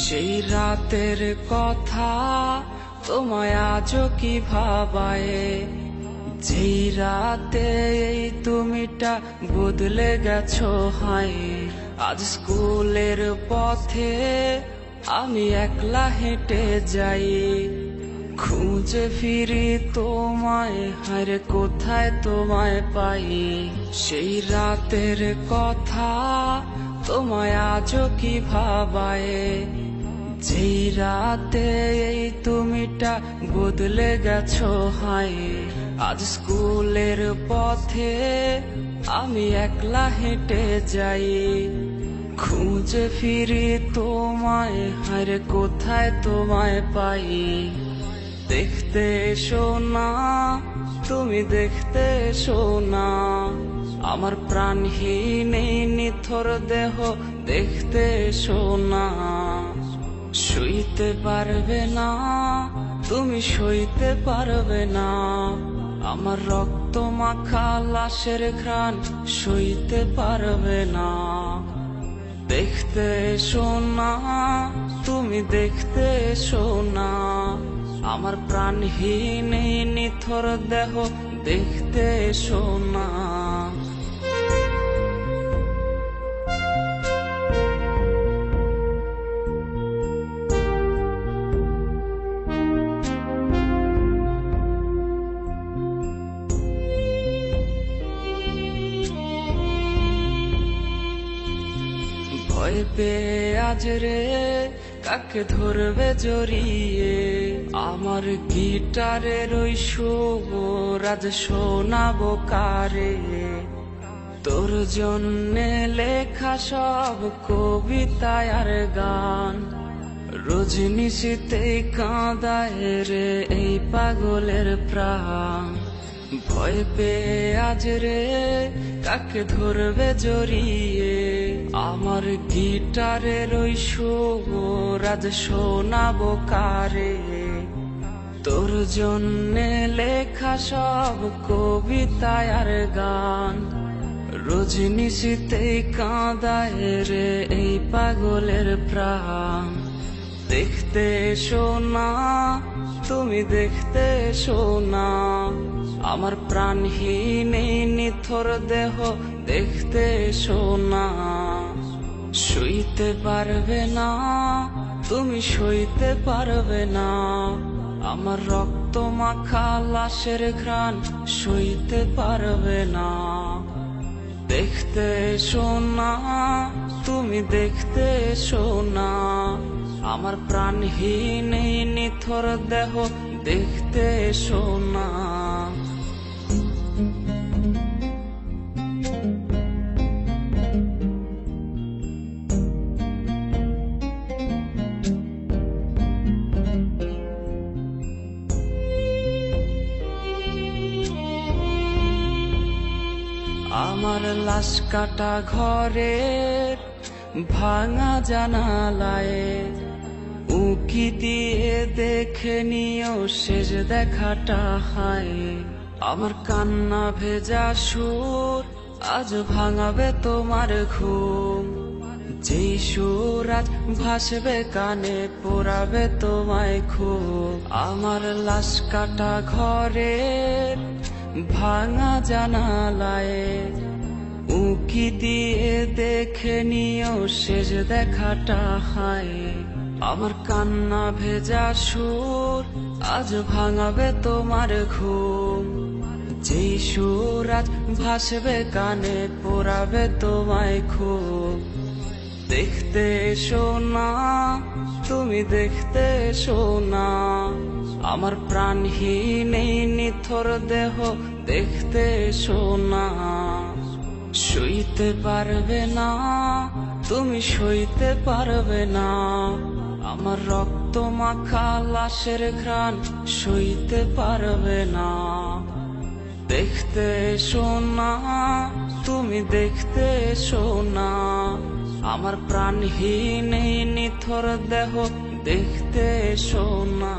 সেই রাতের কথা তোমায় আজও কি ভাবায়, যেই রাতে এই তুমিটা বদলে গেছো হায়। আজ স্কুলের পথে আমি একলা হেঁটে যাই, খুঁজে ফিরি তোমায়, হায়রে কোথায় তোমায় পাই। সেই রাতের কথা তোমায় আজও কি ভাবায়, যেই রাতে এই তুমিটা বদলে গেছো হায়। আজ স্কুলের পথে আমি একলা হেঁটে যাই, খুঁজে ফিরি তোমায়, হায়রে কোথায় তোমায় পাই। দেখতে এসো না, তুমি দেখতে এসো না, আমার প্রাণহীন এই নিথর দেহ দেখতে এসো না। সইতে পারবে না, তুমি সইতে পারবে না, আমার রক্ত মাখা লাশের ঘ্রাণ সইতে পারবে না। দেখতে এসো না, তুমি দেখতে এসো না, আমার প্রাণহীন এই নিথর দেহ দেখতে এসো না। ভয় পেয়ে আজ রে কাকে ধরবে জড়িয়ে, আমার গিটারের ওই সুর আজ শোনাবো কারে। তোর জন্যে লেখা সব কবিতায় আর গান, রজনিশীতেই কাঁদায় রে এই পাগলের প্রাণ। ভয় পেয়ে আজ রে কাকে ধরবে জড়িয়ে, আমার গিটারের ওই সুর আজ শোনাবো কারে। তোর জন্যে লেখা সব কবিতায় আর গান, রজনিশীতেই কাঁদায় রে এই পাগলের প্রাণ। দেখতে এসো না, তুমি দেখতে এসো না, আমার প্রাণহীন এই নিথর দেহ দেখতে এসো না। সইতে পারবে না, তুমি সইতে পারবে না, আমার রক্ত মাখা লাশের ঘ্রাণ সইতে পারবে না। দেখতে এসো না, তুমি দেখতে এসো না, আমার প্রাণহীন এই নিথর দেহ দেখতে এসো না। আমার লাশ কাটা ঘরের ভাঙা জানালায় উকি দিয়ে দেখে নিও শেষ দেখাটা হায়। আমার কান্না ভেজা সুর আজ ভাঙাবে তোমার ঘুম, যেই সুর আজ ভাসবে কানে পোড়াবে তোমায় খুব। আমার লাশ কাটা ঘরের ভাঙা জানালায় উকি দিয়ে দেখে নিও শেষ দেখাটা হায়। আমার কান্না ভেজা সুর আজ ভাঙাবে তোমার ঘুম, যেই সুর আজ ভাসবে কানে পোড়াবে তোমায় খুব। দেখতে এসো না, তুমি দেখতে এসো না, আমার প্রাণহীন এই নিথর দেহ দেখতে এসো না। সইতে পারবে না, তুমি সইতে পারবে না, আমার রক্ত মাখা লাশের ঘ্রাণ সইতে পারবে না। দেখতে এসো না, তুমি দেখতে এসো না, আমার প্রাণহীন এই নিথর দেহ দেখতে এসো না।